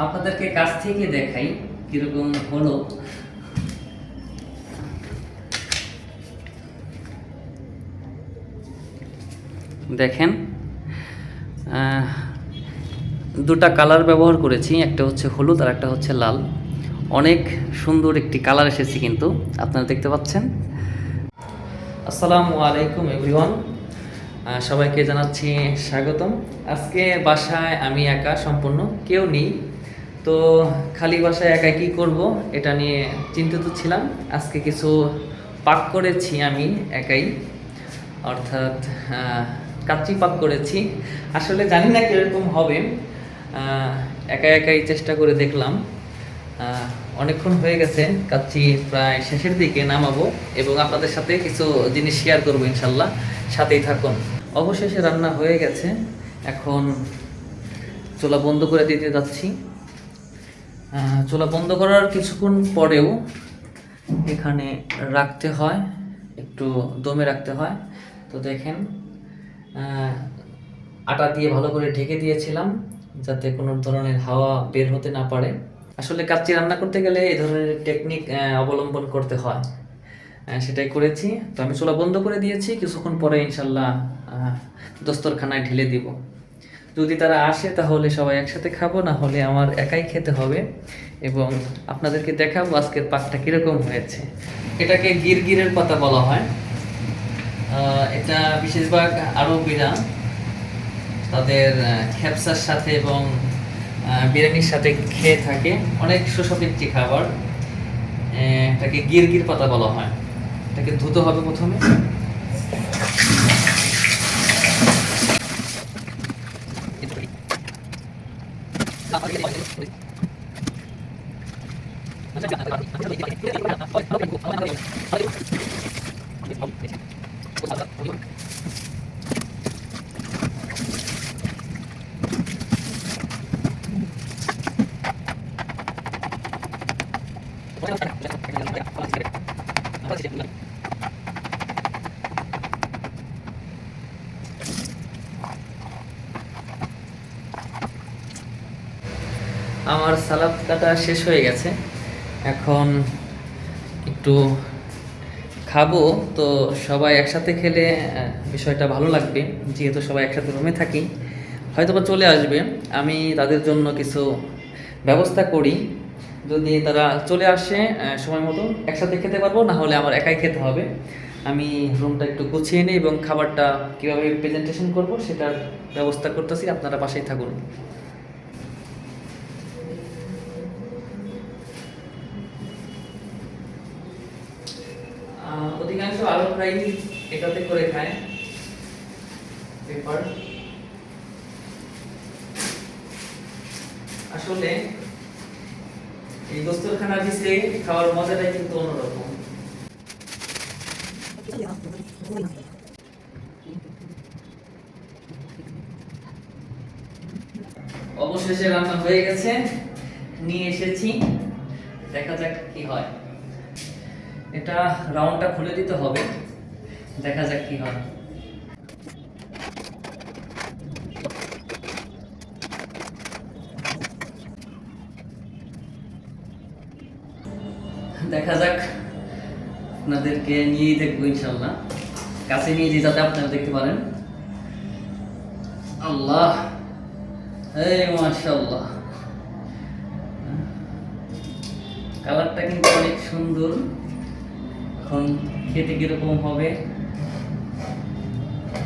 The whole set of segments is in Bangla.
আপনাদেরকে কাছ থেকে দেখাই কিরকম হলো। দেখেন, দুটা কালার ব্যবহার করেছি, একটা হচ্ছে হলুদ আর একটা হচ্ছে লাল। অনেক সুন্দর একটি কালার এসেছে কিন্তু আপনারা দেখতে পাচ্ছেন। আসসালামু আলাইকুম এভরিওয়ান, সবাইকে জানাচ্ছি স্বাগতম। আজকে বাসায় আমি একা, সম্পূর্ণ কেউ নেই, তো খালি বাসায় একা কী করব এটা নিয়ে চিন্তিত ছিলাম। আজকে কিছু পাক করেছি আমি একাই, অর্থাৎ কাচ্চি পাক করেছি। আসলে জানি না কীরকম হবে, একা একাই চেষ্টা করে দেখলাম। অনেকক্ষণ হয়ে গেছে, কাচ্চি প্রায় শেষের দিকে নামাবো এবং আপনাদের সাথে কিছু জিনিস শেয়ার করবো ইনশাল্লাহ, সাথেই থাকুন। অবশেষে রান্না হয়ে গেছে, এখন চুলা বন্ধ করে দিতে যাচ্ছি। চুলা বন্ধ করার কিছুক্ষণ পরেও এখানে রাখতে হয়, একটু দমে রাখতে হয়। তো দেখেন, আটা দিয়ে ভালো করে ঢেকে দিয়েছিলাম যাতে কোনো ধরনের হাওয়া বের হতে না পারে। আসলে কাচ্চি রান্না করতে গেলে এই ধরনের টেকনিক অবলম্বন করতে হয়, সেটাই করেছি। তো আমি চুলা বন্ধ করে দিয়েছি, কিছুক্ষণ পরে ইনশাল্লাহ দস্তরখানায় ঢেলে দিব। যদি তারা আসে তাহলে সবাই একসাথে খাবো, না হলে আমার একাই খেতে হবে এবং আপনাদেরকে দেখাবো আজকের পাকটা কীরকম হয়েছে। এটাকে গিরগিরের পাতা বলা হয়। এটা বিশেষভাগ আরবিরা তাদের খেপসার সাথে এবং বিরিয়ানির সাথে খেয়ে থাকে, অনেক সুস্বাদু একটি খাবার। এটাকে গিরগির পাতা বলা হয়। এটাকে ধুতে হবে প্রথমে। আমার সালাদ কাটা শেষ হয়ে গেছে, এখন একটু খাবো। তো সবাই একসাথে খেলে বিষয়টা ভালো লাগবে, যেহেতু সবাই একসাথে রুমে থাকি। হয়তো বা চলে আসবে, আমি তাদের জন্য কিছু ব্যবস্থা করি। যদি তারা চলে আসে সময় মতো একসাথে খেতে পারবো, না হলে আমার একাই খেতে হবে। আমি রুমটা একটু গুছিয়ে নিই এবং খাবারটা কীভাবে প্রেজেন্টেশন করব সেটার ব্যবস্থা করতেছি, আপনারা পাশেই থাকুন। অধিকাংশ আরবরাই এটাতে করে খায়, পেপার। আসলে এই দস্তরখানা দিছে খাওয়ার মজাটাই কিন্তু অন্যরকম। অবশেষে রান্না হয়ে গেছে, নিয়ে এসেছি, দেখা যাক কি হয়। এটা রাউন্ডটা খুলে দিতে হবে, দেখা যাক কি হয়। দেখা যাক, আপনাদেরকে নিয়েই দেখবো ইনশাল্লাহ, কাছে নিয়ে যে যাতে আপনারা দেখতে পারেন। আল্লাহ, এই মাশাআল্লাহ, কালারটা কিন্তু অনেক সুন্দর। এখন খেতে কিরকম হবে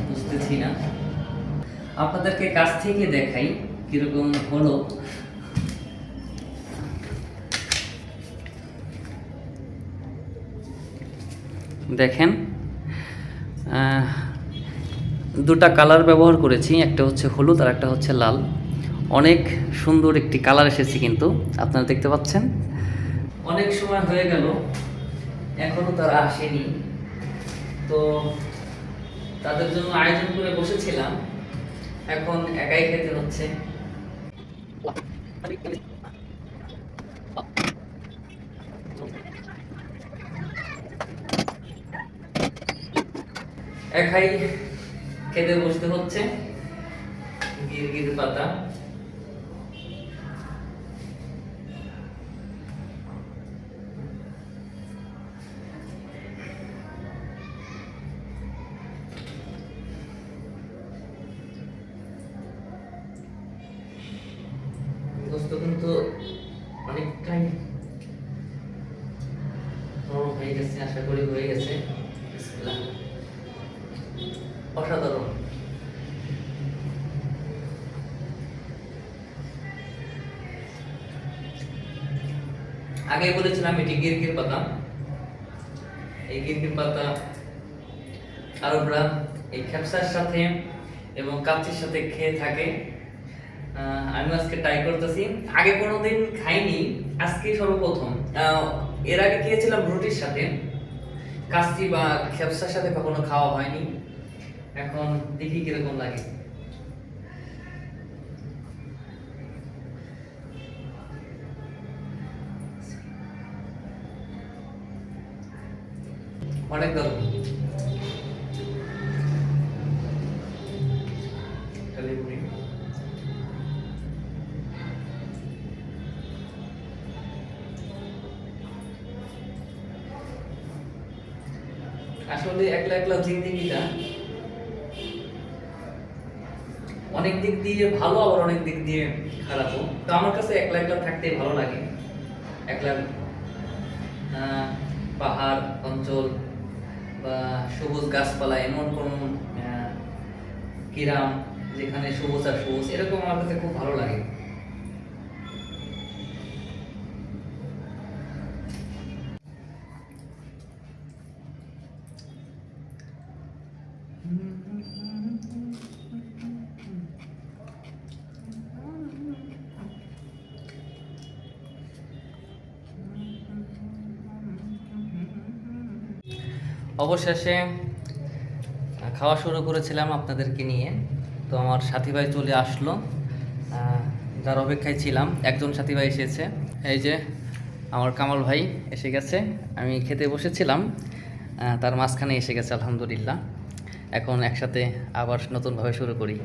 বুঝতেছি না, আপনাদেরকে কাছ থেকে দেখাই কিরকম হলো। দেখেন, দুটা কালার ব্যবহার করেছি, একটা হচ্ছে হলুদ আর একটা হচ্ছে লাল। অনেক সুন্দর একটি কালার এসেছে কিন্তু আপনারা দেখতে পাচ্ছেন। অনেক সময় হয়ে গেল, এখনো তারা আসেনি, তো তাদের জন্য আয়োজন করে বসেছিলাম, এখন একাই খেতে হচ্ছে। একাই খেতে বসতে হচ্ছে। গিরগির পাতা গোস্ত কিন্তু অনেকটাই নরম হয়ে গেছে, আশা করি হয়ে গেছে। বিসমিল্লাহ। অসাধারণ। আগে বলেছিলাম এটি গিরগির পাতা। এই গিরগির পাতা আরবরা এই খেপসার সাথে এবং কাচ্চির সাথে খেয়ে থাকে। আমি আজকে ট্রাই করতেছি, আগে কোনোদিন খাইনি, আজকে সর্বপ্রথম। এর আগে খেয়েছিলাম রুটির সাথে, কাচ্চি বা খেপসার সাথে কখনো খাওয়া হয়নি। এখন দেখি কিরকম লাগে। অনেক দারুণ। আসলে একলা একলা জিন্দেগিটা অনেক দিক দিয়ে ভালো, আবার অনেক দিক দিয়ে খারাপও। তো আমার কাছে একলা একলা থাকতেই ভালো লাগে। একলা পাহাড় অঞ্চল বা সবুজ গাছপালা, এমন কোন গ্রাম যেখানে সবুজ আর সবুজ, এরকম আমার কাছে খুব ভালো লাগে। অবশেষে খাওয়া শুরু করেছিলাম আপনাদেরকে নিয়ে। তো আমার সাথী ভাই চলে আসলো, যার অপেক্ষায় ছিলাম। একজন সাথী ভাই এসেছে, এই যে আমার কামাল ভাই এসে গেছে। আমি খেতে বসেছিলাম, তার মাঝখানে এসে গেছে আলহামদুলিল্লাহ। এখন একসাথে আবার নতুনভাবে শুরু করি।